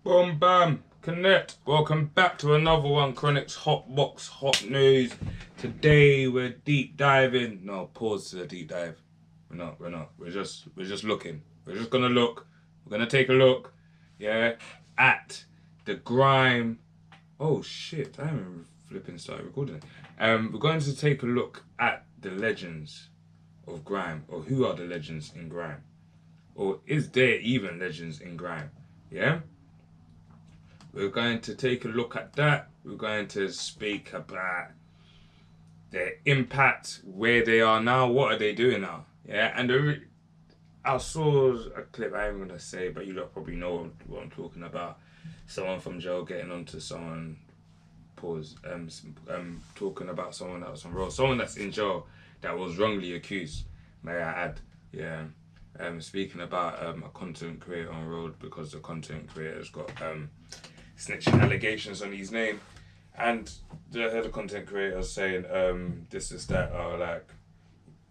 Boom, bam, connect. Welcome back to another one. Chronic's Hot Box Hot News. Today we're deep diving. No, pause to the deep dive. We're not. We're just looking. We're just gonna look. We're gonna take a look. Yeah, at the Grime. Oh shit! I haven't flipping started recording it. We're going to take a look at the legends of Grime, or who are the legends in Grime, or is there even legends in Grime? Yeah. We're going to take a look at that. We're going to speak about their impact, where they are now, what are they doing now. Yeah, and I saw a clip I ain't gonna say, but you lot probably know what I'm talking about. Someone from jail getting onto someone, pause, talking about someone that was on road, someone that's in jail that was wrongly accused, may I add. Yeah. Speaking about a content creator on road because the content creator's got snitching allegations on his name, and the head of content creators saying this is that, like,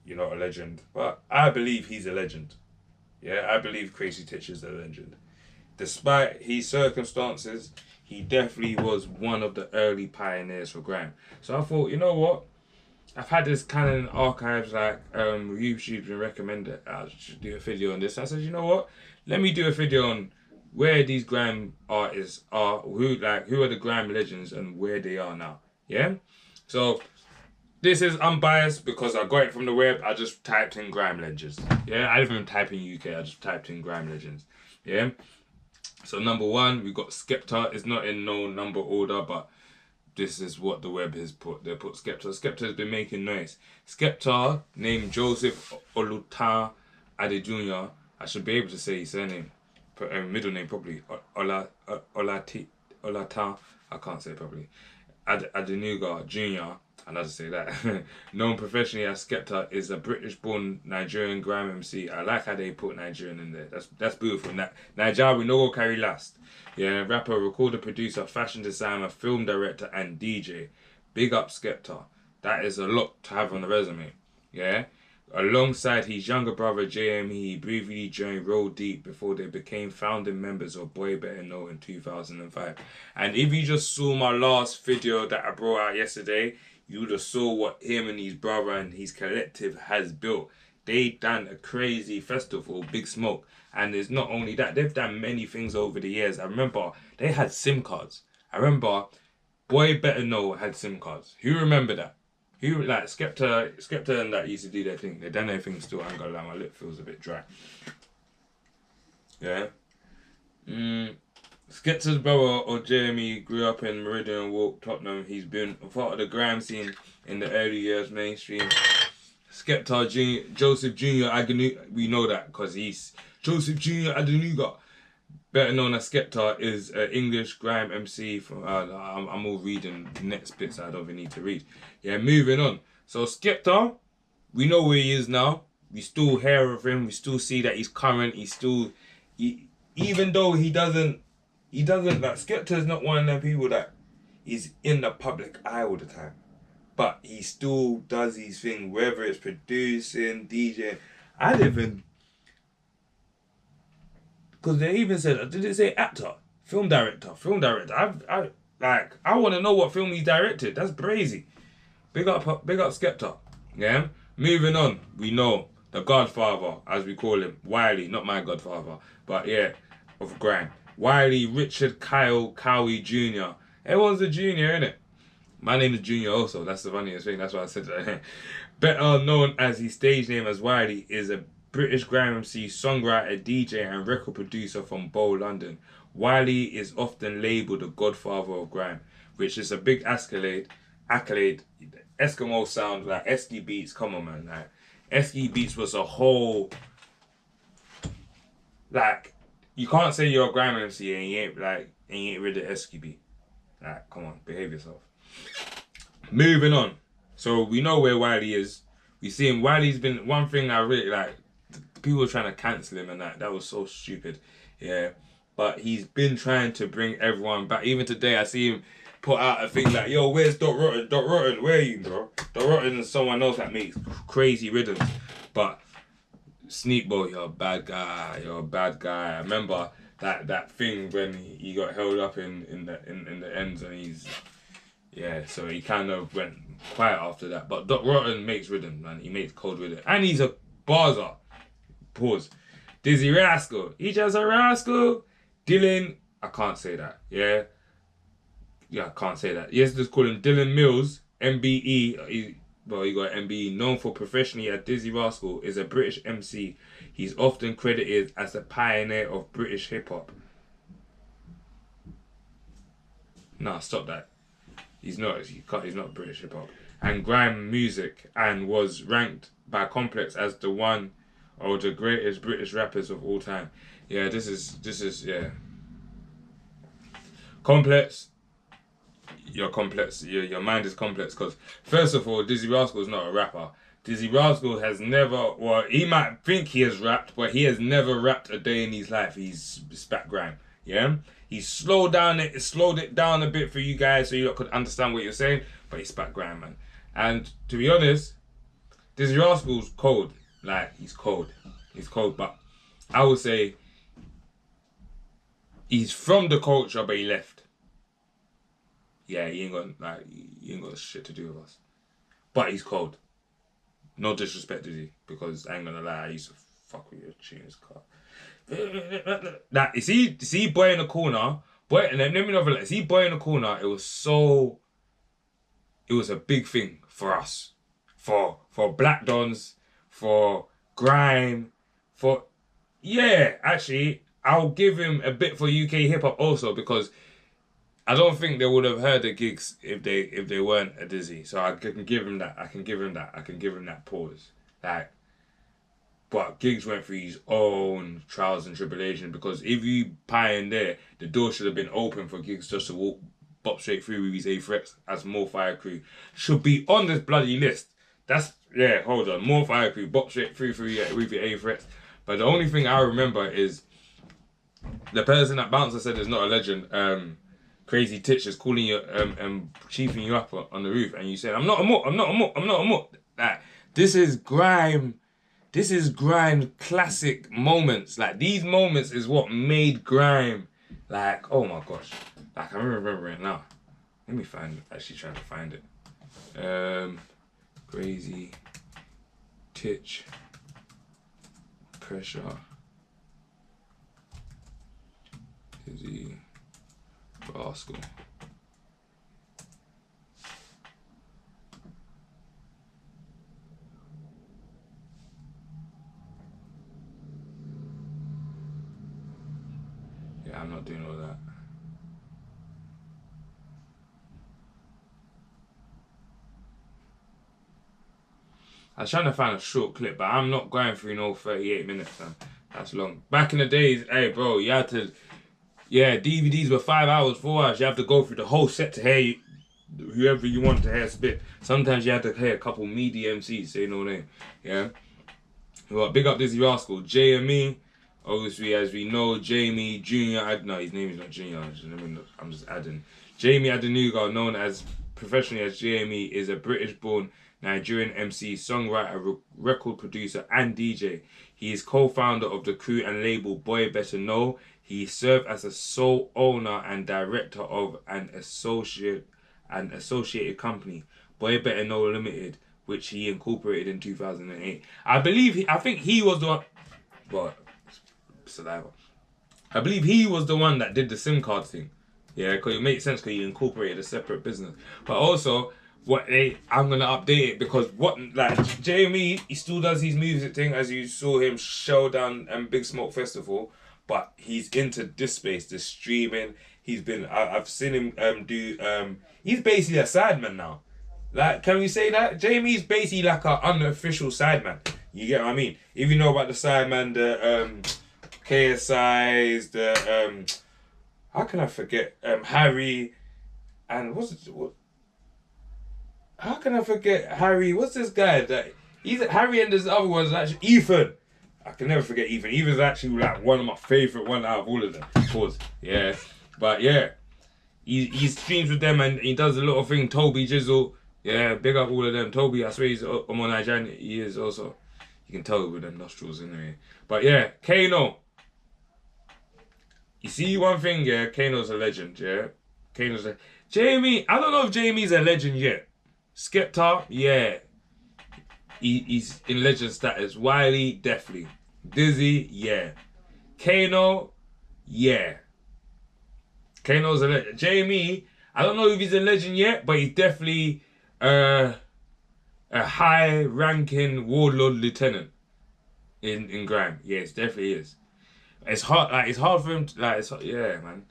you're not a legend, but I believe he's a legend. Yeah, I believe Crazy Titch is a legend. Despite his circumstances, he definitely was one of the early pioneers for grime. So I thought, you know what? I've had this kind of archives, like YouTube's been recommended I should do a video on this. I said, you know what? Let me do a video on where these grime artists are, who are the grime legends and where they are now. Yeah? So this is unbiased because I got it from the web. I just typed in grime legends. Yeah, I didn't even type in UK, I just typed in grime legends. Yeah. So number one, we got Skepta. It's not in no number order, but this is what the web has put. They put Skepta. Skepta has been making noise. Skepta, named Joseph Oluta Ade Jr. I should be able to say his surname. Middle name probably. Olata. I can't say it properly. Adenuga Jr. I'll have to say that. Known professionally as Skepta, is a British-born Nigerian grime MC. I like how they put Nigerian in there. That's beautiful. Nigeria, we no go carry last. Yeah, rapper, recorder, producer, fashion designer, film director, and DJ. Big up Skepta. That is a lot to have on the resume. Yeah. Alongside his younger brother JME, he briefly joined Roll Deep before they became founding members of Boy Better Know in 2005. And if you just saw my last video that I brought out yesterday, you would have saw what him and his brother and his collective has built. They done a crazy festival, Big Smoke. And it's not only that, they've done many things over the years. I remember they had SIM cards. I remember Boy Better Know had SIM cards. Who remember that? Who, like, Skepta and that used to do their thing. They done their thing still. I ain't gonna lie, my lip feels a bit dry. Yeah. Skepta's brother, or Jeremy, grew up in Meridian Walk, Tottenham. He's been a part of the grime scene in the early years, mainstream. Skepta Joseph Jr. Agnew, we know that because he's Joseph Jr. Adenuga, better known as Skepta, is an English grime MC. From I'm all reading the next bits I don't even need to read. Yeah, moving on. So Skepta, we know where he is now. We still hear of him. We still see that he's current. Even though he doesn't like, Skepta is not one of them people that is in the public eye all the time. But he still does his thing, whether it's producing, DJing. I didn't even, because they even said, did it say actor? Film director. I want to know what film he directed. That's crazy. Big up Skepta. Yeah? Moving on, we know the Godfather, as we call him, Wiley, not my Godfather, but yeah, of grime. Wiley Richard Kyle Cowie Jr. Everyone's a junior, innit? My name is Junior also. That's the funniest thing. That's why I said that. Better known as his stage name as Wiley, is a British grime MC, songwriter, DJ, and record producer from Bow, London. Wiley is often labelled the Godfather of grime, which is a big accolade. Eskimo sound, like Esky Beats. Come on, man. Like, Esky Beats was a whole, like, you can't say you're a grime MC and you ain't rid of Esky Beat. Like, come on, behave yourself. Moving on. So we know where Wiley is. We see him. Wiley's been, one thing I really like, people were trying to cancel him and that was so stupid. Yeah. But he's been trying to bring everyone back. Even today I see him put out a thing like, yo, where's Dot Rotten? Dot Rotten, where are you, bro? Dot Rotten is someone else that makes crazy rhythms. But Sneakbo, you're a bad guy. I remember that thing when he got held up in the ends and he's so he kind of went quiet after that. But Doc Rotten makes rhythm, man. He makes cold rhythm, and he's a barzer. Pause. Dizzee Rascal. He just a rascal. Dylan. I can't say that. Yeah, I can't say that. Yes, just call him Dylan Mills. MBE. He got MBE. Known for professionally as Dizzee Rascal, is a British MC. He's often credited as the pioneer of British hip hop. Nah, stop that. He's not. He's not British hip hop. And grime music, and was ranked by Complex as the one of the greatest British rappers of all time. Yeah, this is yeah. Complex. You're complex. Your mind is complex because first of all, Dizzee Rascal is not a rapper. Dizzee Rascal has never, well, he might think he has rapped, but he has never rapped a day in his life. He's spat grime. Yeah, he slowed it down a bit for you guys so you could understand what you're saying, but he spat grime, man. And to be honest, Dizzee Rascal's cold. Like, he's cold. He's cold, but I would say he's from the culture, but he left. Yeah, he ain't got shit to do with us. But he's cold. No disrespect, Dizzee, because I ain't gonna lie, I used to fuck with your tunes, car. Nah, see Boy in the Corner, let me know, see Boy in the Corner, it was a big thing for us. For Black Dons, for Grime, actually, I'll give him a bit for UK hip hop also, because I don't think they would have heard the gigs if they weren't a Dizzee. So I can give him that. I can give him that pause. Like, but Giggs went through his own trials and tribulations, because if you pioneer, the door should have been open for Giggs just to walk, bop straight through with his A threats as More Fire Crew. Should be on this bloody list. That's, yeah, hold on. More Fire Crew, bop straight through with your A threats. But the only thing I remember is the person that Bouncer said is not a legend. Crazy Titch is calling you, chiefing you up on the roof, and you said, I'm not a mutt. Like, this is grime classic moments. Like, these moments is what made grime, like, oh my gosh. Like, I remember it now. Let me actually try to find it. Crazy Titch, Pressure, Dizzee Rascal. Yeah, I'm not doing all that. I was trying to find a short clip, but I'm not going through no 38 minutes, man. That's long. Back in the days, hey, bro, you had to... Yeah, DVDs were 5 hours, 4 hours. You have to go through the whole set to hear whoever you want to hear spit. Sometimes you had to hear a couple meaty MCs say no name. Yeah? Well, big up Dizzee Rascal. JME, obviously, as we know, Jamie Jr. No, his name is not Jr. I'm just adding. Jamie Adenuga, known as professionally as JME, is a British-born Nigerian MC, songwriter, record producer, and DJ. He is co-founder of the crew and label Boy Better Know. He served as a sole owner and director of an associated company, Boy Better Know Limited, which he incorporated in 2008. I think he was the one. Well, saliva. I believe he was the one that did the SIM card thing. Yeah, because it makes sense because he incorporated a separate business. But also, I'm gonna update it because Jamie, he still does his music thing, as you saw him show down Big Smoke Festival, but he's into this space, the streaming. I've seen him do. He's basically a sideman now. Like, can we say that? Jamie's basically like an unofficial sideman. You get what I mean? If you know about the sideman, the KSI's, the how can I forget Harry, and how can I forget Harry? What's this guy that he's Harry, and this other one's actually Ethan. I can never forget Ethan. Ethan's actually like one of my favorite ones out of all of them. Pause. Yeah, but yeah, he streams with them and he does a little thing. Toby Jizzle, yeah, big up all of them. Toby, I swear he's more Nigerian. He is also. You can tell with them nostrils anyway. But yeah, Kano. You see one thing, yeah, Kano's a legend, yeah? Kano's a... Jamie, I don't know if Jamie's a legend yet. Skepta, yeah. He's in legend status. Wiley, definitely. Dizzee, yeah. Kano, yeah. Kano's a legend. Jamie, I don't know if he's a legend yet, but he's definitely a high-ranking warlord lieutenant in Grime. Yes, definitely is. It's hard. Like it's hard for him. Yeah, man.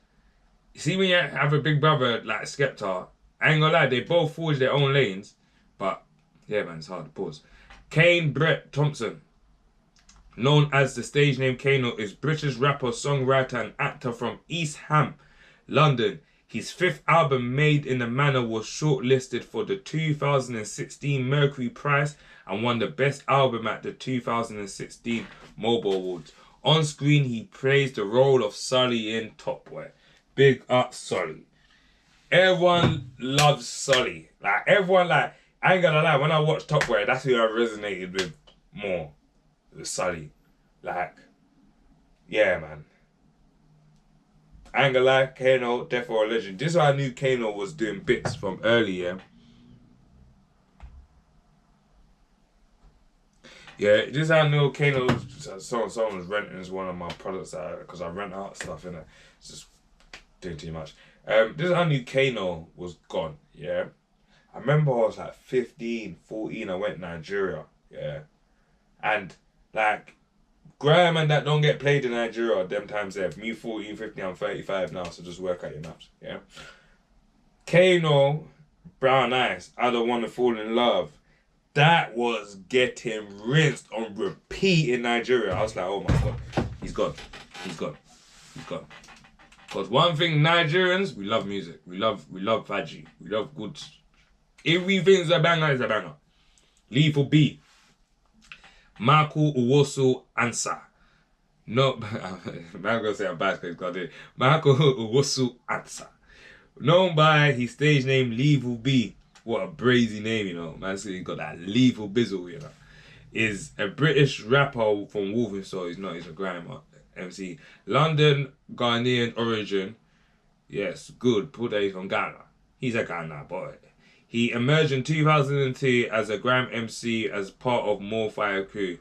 You see, when you have a big brother like Skepta, I ain't gonna lie, they both forge their own lanes, but yeah, man, it's hard to pause. Kane Brett Thompson, known as the stage name Kano, is British rapper, songwriter, and actor from East Ham, London. His fifth album, Made in the Manor, was shortlisted for the 2016 Mercury Prize and won the Best Album at the 2016 Mobile Awards. On screen, he plays the role of Sully in Top Boy. Big up Sully. Everyone loves Sully. Like, everyone, like, I ain't gonna lie, when I watched Top Boy, that's who I resonated with more. With Sully. Like, yeah, man. I ain't gonna lie, Kano, definitely a legend. This is why I knew Kano was doing bits from earlier. Yeah, this is how I knew Kano, someone was renting as one of my products because I rent out stuff, innit? It's just doing too much. This is how I knew Kano was gone, yeah? I remember I was like 15, 14, I went to Nigeria, yeah? And, like, Grime and that don't get played in Nigeria them times there. Me 14, 15, I'm 35 now, so just work out your maths, yeah? Kano, Brown Eyes, I Don't Want to Fall in Love. That was getting rinsed on repeat in Nigeria. I was like, oh my God, he's gone. He's gone. He's gone. Because one thing, Nigerians, we love music. We love Faji. We love good. Everything's a banger is a banger. Lethal B. Michael Uwosu Ansa. No, I'm gonna say I'm bad because got it. Michael Uwosu Ansa. Known by his stage name Lethal B. What a brazy name, you know. Man, so he got that lethal bizzle, you know. Is a British rapper from Walthamstow. He's not, he's a Grime MC. London, Ghanaian origin. Yes, good. Put that he's from Ghana. He's a Ghana boy. He emerged in 2002 as a Grime MC as part of More Fire Crew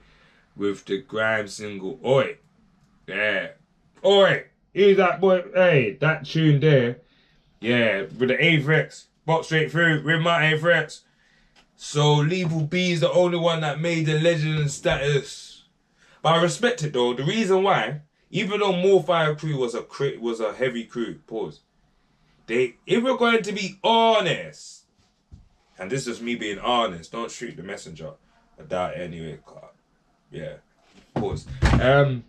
with the Grime single Oi. Yeah. Oi! He's that boy. Hey, that tune there. Yeah, with the A frets. Box straight through with my A frets. So Lethal B is the only one that made the legend status. But I respect it though. The reason why, even though More Fire Crew was a heavy crew, pause. If we're going to be honest, and this is me being honest, don't shoot the messenger. I doubt it anyway. Yeah, pause. The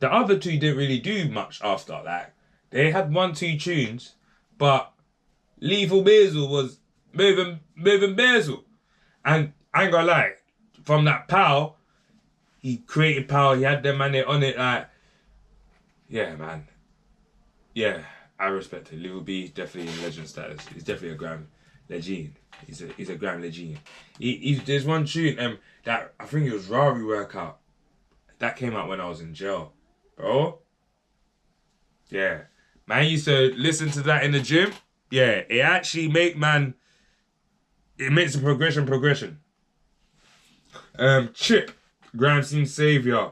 other two didn't really do much after that. They had 1-2 tunes, but Lethal Basil was moving Basil. And I ain't gonna lie, from that power, he created power, he had them man on it, like, yeah, man. Yeah, I respect it. Lethal B definitely in legend status. He's definitely a Grime legend. He's a Grime legend. There's one tune that I think it was Rari Workout. That came out when I was in jail. Bro. Yeah. Man used to listen to that in the gym. Yeah, it actually makes a progression. Chip, Grime Scene Savior,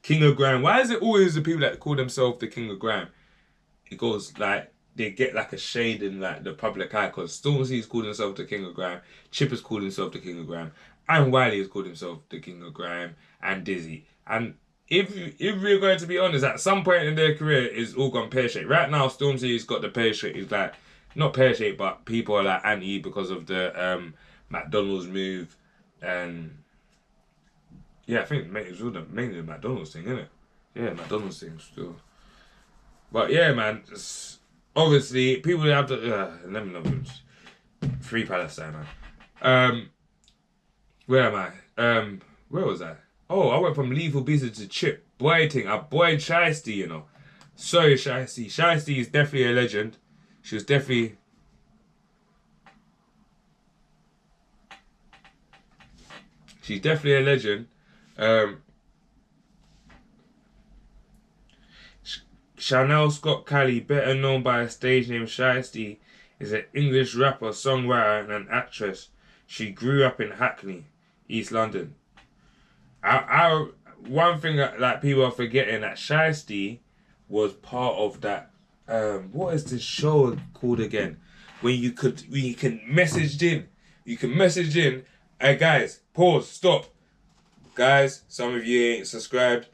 King of Grime. Why is it always the people that call themselves the King of Grime? It goes like, they get like a shade in like the public eye, because Stormzy's called himself the King of Grime, Chip has called himself the King of Grime, and Wiley has called himself the King of Grime, and Dizzee. And if we're going to be honest, at some point in their career, it's all gone pear-shaped. Right now, Stormzy's got the pear-shaped. He's like, not pear-shaped, but people are like anti because of the McDonald's move. And yeah, I think it's all mainly the McDonald's thing, isn't it? Yeah, McDonald's thing still. But yeah, man, obviously, people have to... let me know. Free Palestine, man. Where am I? Where was I? Oh, I went from Lethal Beast to Chip. Boy thing, I boy Shiesty, you know. Sorry, Shiesty. Shiesty is definitely a legend. She was definitely... She's definitely a legend. Chanel Scott Cali, better known by a stage name Shiesty, is an English rapper, songwriter, and an actress. She grew up in Hackney, East London. One thing that like people are forgetting that Shiesty was part of that. What is this show called again? When you can message in. You can message in. Hey guys, pause, stop. Guys, some of you ain't subscribed.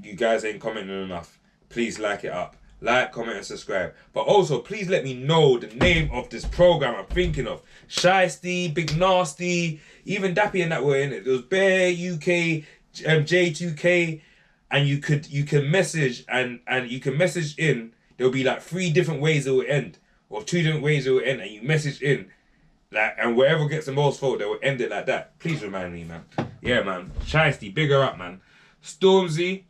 You guys ain't commenting enough. Please like it up. Like, comment, and subscribe. But also, please let me know the name of this program I'm thinking of. Shiesty, Big Nasty, even Dappy and that were in it. There was Bear, UK, J2K, and you can message and you can message in. There'll be like 3 different ways it will end, or 2 different ways it will end, and you message in, like, and wherever gets the most vote, they will end it like that. Please remind me, man. Yeah, man. Shiesty, bigger up, man. Stormzy.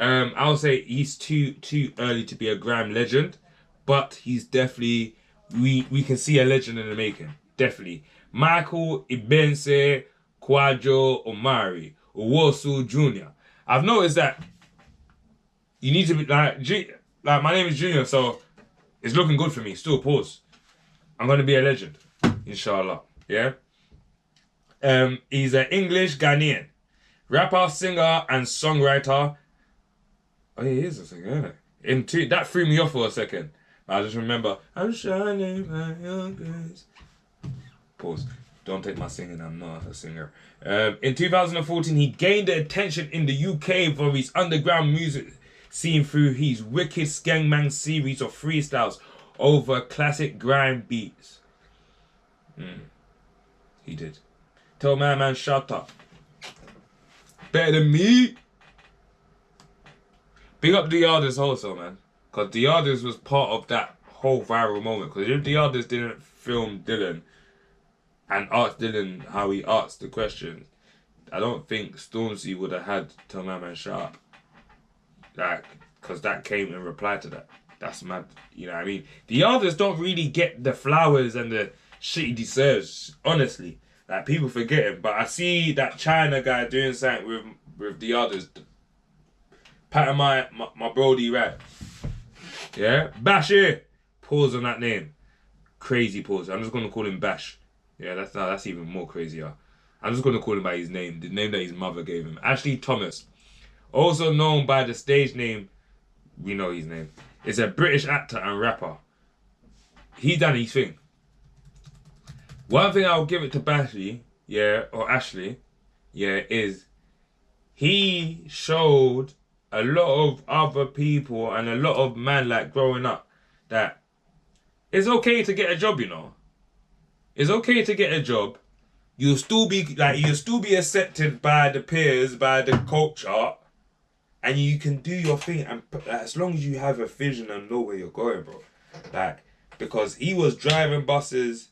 I'll say he's too early to be a Grime legend, but he's definitely we can see a legend in the making. Definitely. Michael Ibense Kwajo Omari Owosu Jr. I've noticed that you need to be like my name is Junior, so it's looking good for me. Still, pause. I'm gonna be a legend, inshallah. Yeah. He's an English Ghanaian rapper, singer, and songwriter. Oh, he is a singer, isn't it? That threw me off for a second. I just remember, I'm shining by your grace. Pause. Don't take my singing, I'm not a singer. In 2014, he gained the attention in the UK for his underground music scene through his wicked Skengman series of freestyles over classic grime beats. He did. Tell my man, shut up. Better than me. Big up the artist also, man. Because the artist was part of that whole viral moment. Because if the artist didn't film Dylan and ask Dylan how he asked the questions, I don't think Stormzy would have had Tell My Man Shut Up. Like, because that came in reply to that. That's mad. You know what I mean? The artist don't really get the flowers and the shit he deserves, honestly. Like, people forget him. But I see that China guy doing something with the others. Patting my brody right. Yeah? Bash it. Pause on that name. Crazy pause. I'm just going to call him Bash. Yeah, that's even more crazier. I'm just going to call him by his name. The name that his mother gave him. Ashley Thomas. Also known by the stage name. We know his name. Is a British actor and rapper. He done his thing. One thing I'll give it to Bashley, yeah, or Ashley, yeah, is he showed a lot of other people and a lot of man like growing up that it's okay to get a job, you know. It's okay to get a job. You'll still be accepted by the peers, by the culture, and you can do your thing. And as long as you have a vision and know where you're going, bro. Like, because he was driving buses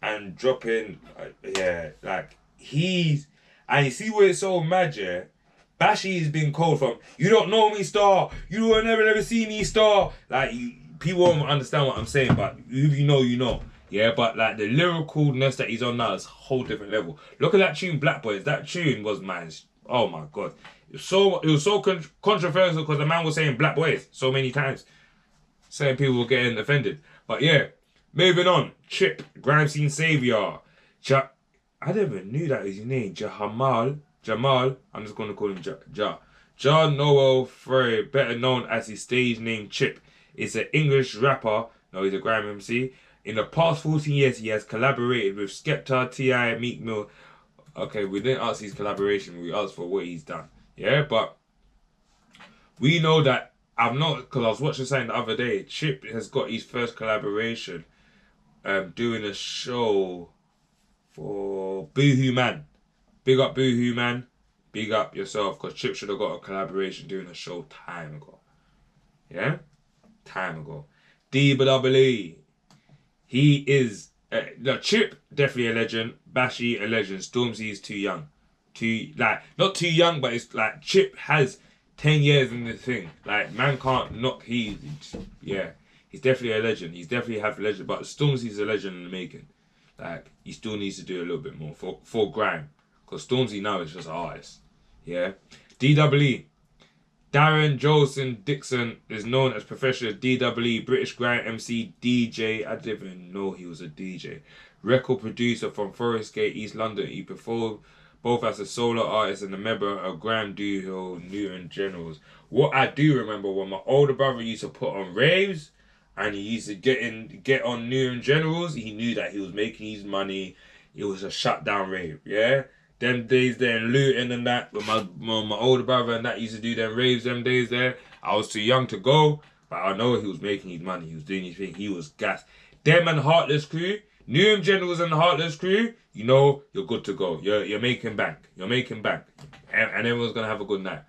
and dropping, and you see where it's so mad, yeah. Bashy's been called from, you don't know me, star. You will never see me, star. Like, people won't understand what I'm saying, but if you know, you know. Yeah, but like the lyricalness that he's on now is a whole different level. Look at that tune, Black Boys. That tune was, man, oh my God. It was so controversial because the man was saying Black Boys so many times. Certain people were getting offended. But yeah, moving on. Chip, Grime Scene Savior. I never knew that was his name. Jamal, I'm just going to call him John Noel Frey, better known as his stage name Chip, is an English rapper. No, he's a Grime MC. In the past 14 years, he has collaborated with Skepta, T.I., Meek Mill. Okay, we didn't ask his collaboration. We asked for what he's done. Yeah, but we know that because I was watching something the other day. Chip has got his first collaboration doing a show for Boohoo Man. Big up Boohoo Man. Big up yourself, because Chip should have got a collaboration doing a show time ago. Yeah? Time ago. D-B-E. He is... Chip, definitely a legend. Bashy, a legend. Stormzy is too young. Not too young, but it's like Chip has 10 years in this thing. Like, man can't knock... He's definitely a legend. He's definitely half a legend. But Stormzy's a legend in the making. Like, he still needs to do a little bit more for Grime. Because Stormzy now is just an artist. Yeah. D-E-E. Darren Jolson Dixon is known as professional DWE, British Grime MC, DJ. I didn't even know he was a DJ. Record producer from Forest Gate, East London. He performed both as a solo artist and a member of Grime duo Newton Generals. What I do remember when my older brother used to put on raves and he used to get on Newton Generals, he knew that he was making his money. It was a shutdown rave, yeah? Them days there in Luton and that, with my older brother and that used to do them raves them days there. I was too young to go, but I know he was making his money. He was doing his thing. He was gas. Them and Heartless Crew, Newham Generals and Heartless Crew, you know, you're good to go. You're making bank. You're making bank. And everyone's going to have a good night.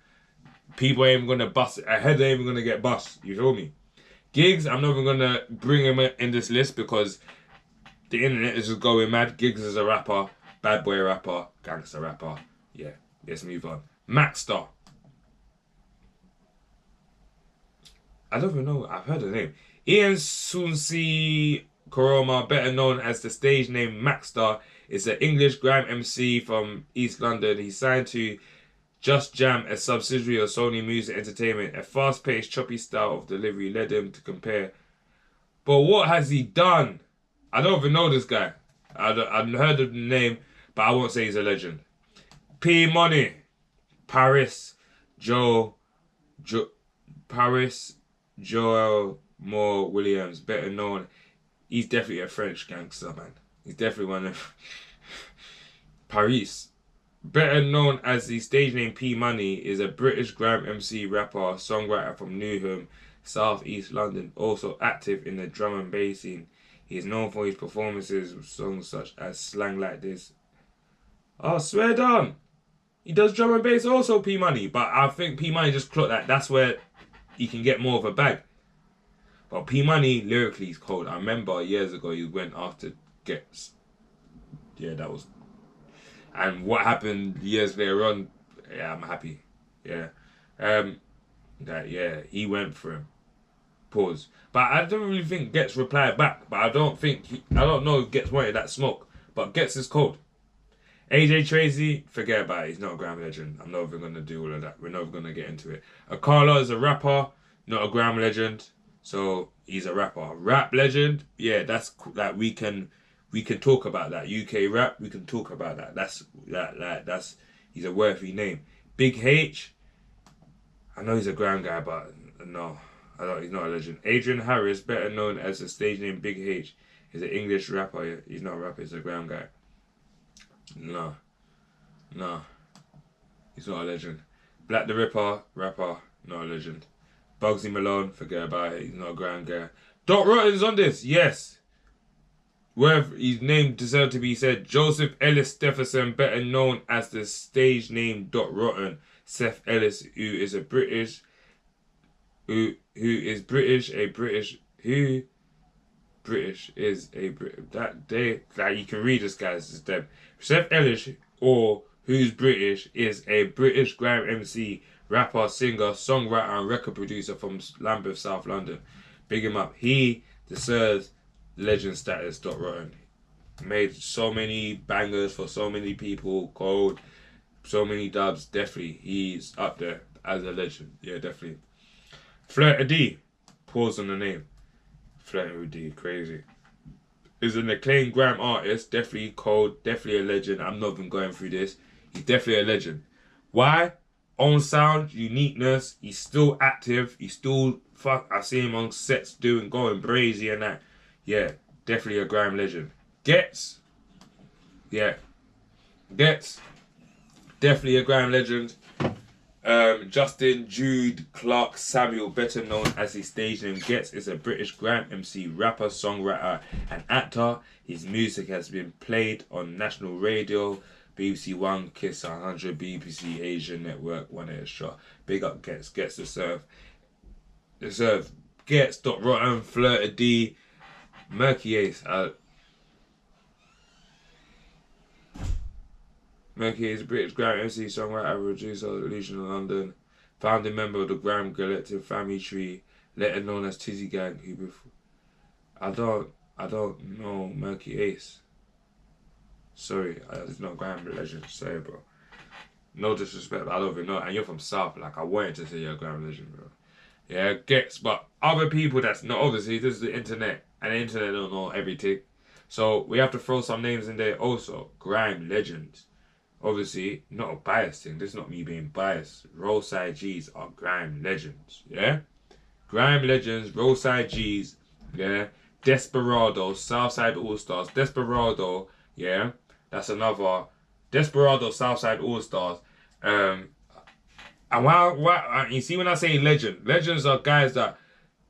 People ain't even going to bust. A head ain't even going to get bust. You feel me? Gigs, I'm not even going to bring him in this list because the internet is just going mad. Gigs is a rapper. Bad boy rapper, gangster rapper. Yeah, let's move on. Maxstar. I don't even know. I've heard the name. Ian Sunsi Koroma, better known as the stage name Maxstar, is an English grime MC from East London. He signed to Just Jam, a subsidiary of Sony Music Entertainment. A fast-paced, choppy style of delivery led him to compare. But what has he done? I don't even know this guy. I've heard of the name, but I won't say he's a legend. P Money, Paris Joel Moore Williams, better known. He's definitely a French gangster, man. He's definitely one of Paris. Better known as the stage name P Money, is a British grime MC, rapper, songwriter from Newham, South East London. Also active in the drum and bass scene. He is known for his performances with songs such as Slang Like This. Oh, swear down. He does drum and bass also, P Money. But I think P Money just clocked that. That's where he can get more of a bag. But P Money, lyrically, is cold. I remember years ago he went after Gets. Yeah, that was... And what happened years later on, yeah, I'm happy. Yeah. Yeah, he went for him. Pause. But I don't really think Gets replied back. But I don't know if Gets wanted that smoke. But Gets is cold. AJ Tracy, forget about it. He's not a grime legend. I'm not even going to do all of that. We're not even going to get into it. Akala is a rapper, not a grime legend. So he's a rapper. Rap legend, yeah, that's like we can talk about that. UK rap, we can talk about that. That's he's a worthy name. Big H, I know he's a grime guy, but no, he's not a legend. Adrian Harris, better known as the stage name Big H, is an English rapper. He's not a rapper, he's a grime guy. No, he's not a legend. Black the Ripper, rapper, not a legend. Bugsy Malone, forget about it, he's not a grime guy. Dot Rotten's on this, yes. Wherever his name deserved to be said. Joseph Ellis Stephenson, better known as the stage name Dot Rotten. Seth Ellis, who is British, that you can read this guy's is them. Seth Ellis, or who's British, is a British grime MC, rapper, singer, songwriter and record producer from Lambeth, South London. Big him up. He deserves legend status. Dot Rotten. Made so many bangers for so many people, gold, so many dubs. Definitely, he's up there as a legend. Yeah, definitely. Flirta D. Pause on the name. Flirting D, crazy. Is an acclaimed grime artist, definitely cold, definitely a legend. I'm not even going through this. He's definitely a legend. Why? Own sound, uniqueness. He's still active. He's still I see him on sets going brazy and that. Yeah, definitely a grime legend. Gets, definitely a grime legend. Justin Jude Clark Samuel, better known as his stage name Gets, is a British grime MC, rapper, songwriter and actor. His music has been played on national radio, BBC One, Kiss 100, BBC Asian Network, One Extra. Big up Gets deserve. Gets, Dot Rotten, Flirta D, Murky Ace. Murky is a British grime MC, songwriter, producer, illusion of London, founding member of the grime collective family tree, later known as Tizzy Gang. Who before? I don't know Murky Ace. Sorry, it's not grime legend. Sorry, bro. No disrespect, I don't even know. And you're from South, like I wanted to say you're a Grime legend, bro. Yeah, gets, but other people that's not, obviously this is the internet, and the internet don't know everything. So we have to throw some names in there also. Grime legends. Obviously, not a biased thing. This is not me being biased. Roadside G's are Grime legends. Yeah? Grime legends, Roadside G's, yeah. Desperado, Southside All Stars. Desperado, yeah. That's another. Desperado, Southside All Stars. And why you see when I say legends are guys that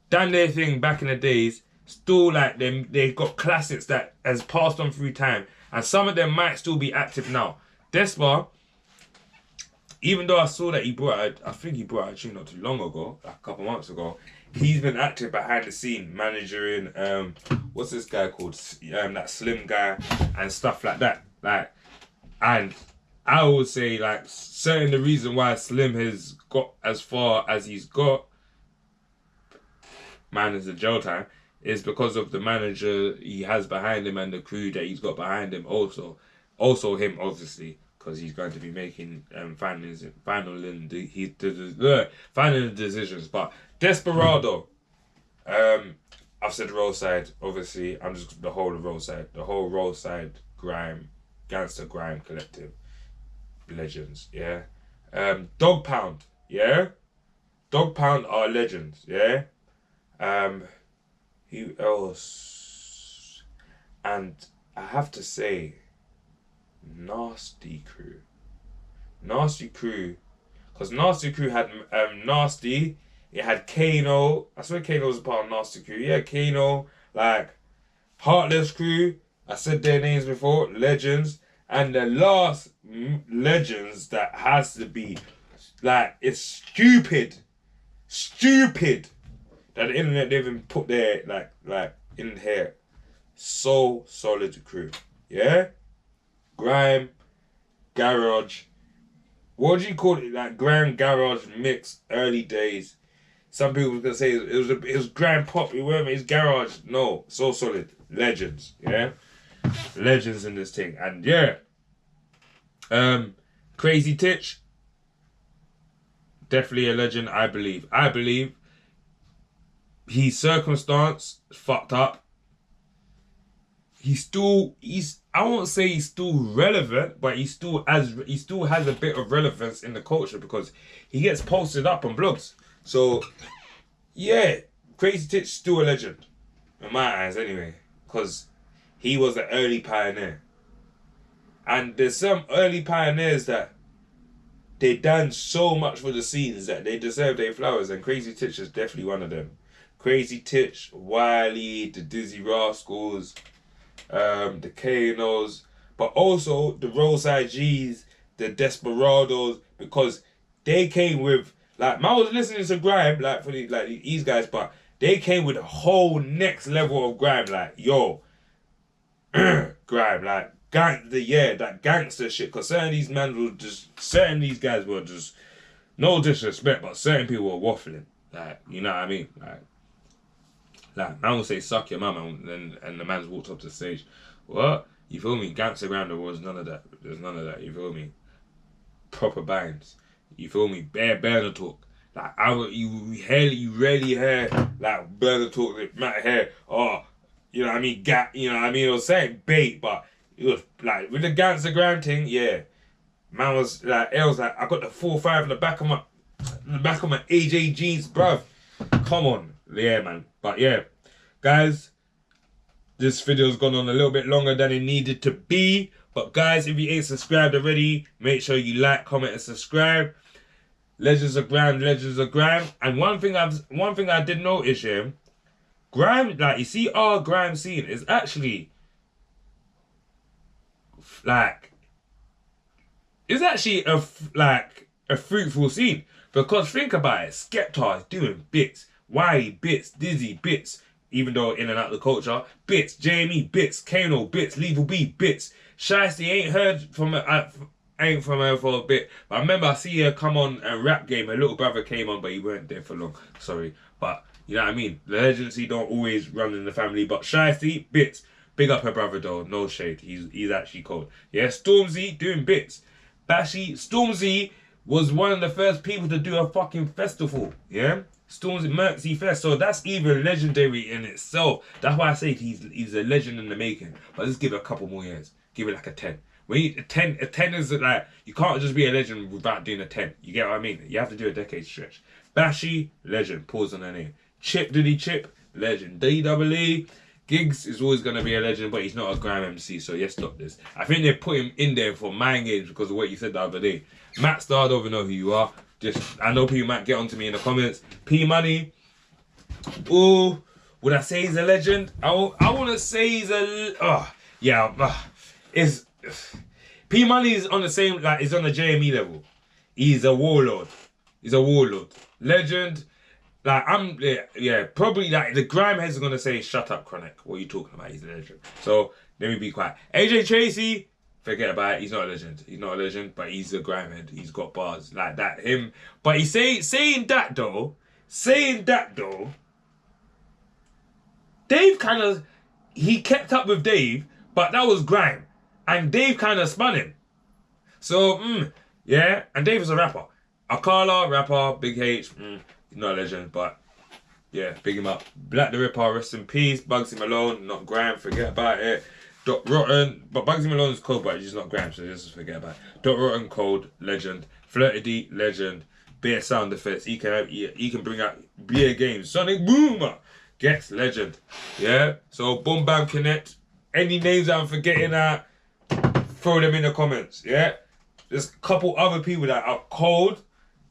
done their thing back in the days, still like them. They've got classics that has passed on through time, and some of them might still be active now. Despa, even though I saw that I think he brought out a tune not too long ago, like a couple months ago. He's been active behind the scene, managing what's this guy called? That Slim guy and stuff like that. Like, and I would say like certain the reason why Slim has got as far as he's got, minus the jail time, is because of the manager he has behind him and the crew that he's got behind him. Also him obviously, because he's going to be making final decisions. But Desperado, I've said Roadside. Obviously, I'm just the whole Roadside Grime, Gangster Grime collective, legends. Yeah, Dog Pound. Yeah, Dog Pound are legends. Yeah, who else? And I have to say, Nasty Crew, because Nasty Crew had Nasty. It had Kano. I swear Kano was a part of Nasty Crew. Yeah, Kano, like Heartless Crew. I said their names before. Legends. And the last legends that has to be, like, it's stupid that the internet didn't even put their like in here. So Solid Crew. Yeah? Grime, Garage. What do you call it? Like Grime Garage mix, early days. Some people were gonna say it was Grime Pop, you weren't, it's Garage. No, So Solid. Legends, yeah? Legends in this thing. And yeah. Crazy Titch. Definitely a legend, I believe. His circumstance fucked up. I won't say he's still relevant, but he still has a bit of relevance in the culture because he gets posted up on blogs. So yeah, Crazy Titch still a legend in my eyes anyway, because he was an early pioneer. And there's some early pioneers that they done so much for the scenes that they deserve their flowers, and Crazy Titch is definitely one of them. Crazy Titch, Wiley, the Dizzee Rascals, the Kanos, but also the Roadside G's, the Desperados, because they came with, like, I was listening to Grime, like, for these guys, but they came with a whole next level of Grime, like, yo, Grime, like, that gangster shit, because certain these guys were just, no disrespect, but certain people were waffling, like, you know what I mean, like, man will say, suck your mum, and the man's walked up to the stage. What? You feel me? Gangster Grime, there was none of that. There's none of that, you feel me? Proper bands. You feel me? Bare burner talk. Like, you rarely hear, like, burner talk that Matt hair, oh, you know what I mean? You know what I mean? It was saying bait, but it was, like, with the Gangster Grime thing, yeah. Man was, like, it was like, I got the 4-5 in the back of my AJ jeans, bruv. Come on. Yeah, man. But yeah, guys, this video's gone on a little bit longer than it needed to be. But guys, if you ain't subscribed already, make sure you like, comment, and subscribe. Legends of Grime. And one thing I did notice, yeah, Grime, like, you see our Grime scene is actually, like, it's actually a fruitful scene. Because think about it, Skepta is doing bits. Wiley bits, Dizzee bits, even though in and out of the culture, bits, Jamie bits, Kano bits, Lethal B bits. Shiesty ain't heard from her for a bit, but I remember I see her come on a rap game. Her little brother came on, but he weren't there for long. Sorry, but you know what I mean. The legacy don't always run in the family, but Shiesty bits. Big up her brother though, no shade. He's actually cold. Yeah, Stormzy doing bits. Bashy, Stormzy was one of the first people to do a fucking festival, yeah? Stormzy Merksy Fest, so that's even legendary in itself. That's why I say he's a legend in the making. But let's give it a couple more years. Give it like a 10. When you, a 10 is like, you can't just be a legend without doing a 10. You get what I mean? You have to do a decade stretch. Bashy, legend, pause on her name. Chip Diddy Chip, legend. DWE, Giggs is always going to be a legend, but he's not a Grime MC, so yes, stop this. I think they put him in there for mind games because of what you said the other day. Matt Star, I don't even know who you are. I know people might get onto me in the comments. P Money, oh, would I say he's a legend? I want to say he's a, it's, P Money is on the same, like, he's on the JME level. He's a warlord. He's a warlord. Legend. Like, probably, like, the Grime heads are going to say, shut up, Chronic. What are you talking about? He's a legend. So, let me be quiet. AJ Tracy, forget about it. He's not a legend. He's not a legend, but he's a Grime head. He's got bars like that. Him. But he's saying that, though, Dave kind of, he kept up with Dave, but that was Grime. And Dave kind of spun him. So, yeah. And Dave is a rapper. Akala, rapper, Big H, he's not a legend, but yeah, big him up. Black the Ripper, rest in peace. Bugsy Malone, not Grime, forget about it. Dot Rotten, but Bugsy Malone is cold, but he's not Grime, so just forget about it. Dot Rotten, cold, legend. Flirty D, legend. Beer sound effects, he can bring out beer games. Sonic Boomer gets legend. Yeah, so Boom Bam Connect. Any names I'm forgetting out, throw them in the comments. Yeah, there's a couple other people that are cold.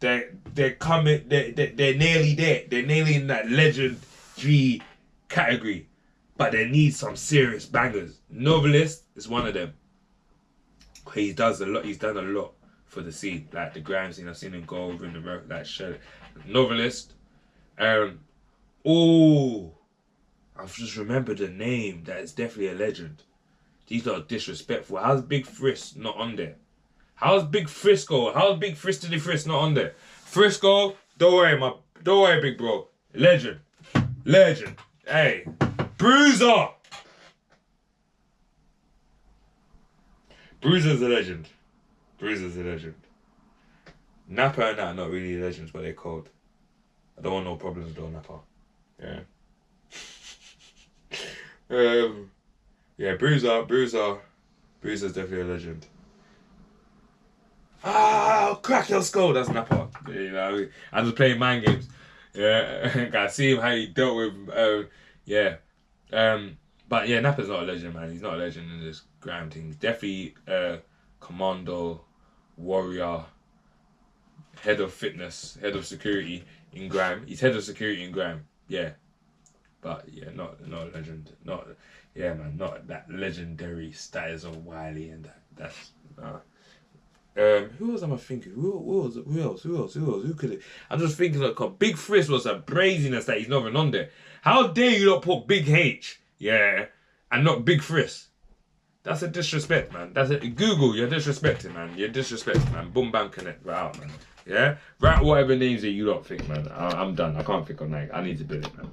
They're coming. They're nearly there. They're nearly in that legendary category, but they need some serious bangers. Novelist is one of them. He does a lot. He's done a lot for the scene, like the Grime scene. I've seen him go over in the road, like shit. Novelist. Oh, I've just remembered the name. That is definitely a legend. These are disrespectful. How's Big Frisk not on there? How's Big Frisco? How's Big Fristy Frisk not on there? Frisco, don't worry, big bro. Legend. Legend. Hey. Bruiser. Bruiser's a legend. Bruiser's a legend. Nappa and that are not really legends, but they're cold. I don't want no problems with Nappa. Yeah. Yeah, Bruiser's definitely a legend. Ah, crack your skull. That's Nappa. You know, I'm just playing mind games. Yeah, I see him how he dealt with. But yeah, Nappa's not a legend, man. He's not a legend in this Grime thing. He's definitely commando, warrior, head of fitness, head of security in Grime. He's head of security in Grime. Yeah, but yeah, not a legend. Not that legendary status of Wiley and that. That's. Who else am I thinking? Who else? Who could it? I'm just thinking like Big Frisk was a braziness that he's not even on there. How dare you not put Big H, yeah, and not Big Frisk? That's a disrespect, man. That's it. Google, you're disrespecting, man. You're disrespecting, man. Boom Bam Connect, right out, man. Yeah, write whatever names that you don't think, man. I'm done. I can't think of names. I need to build it, man.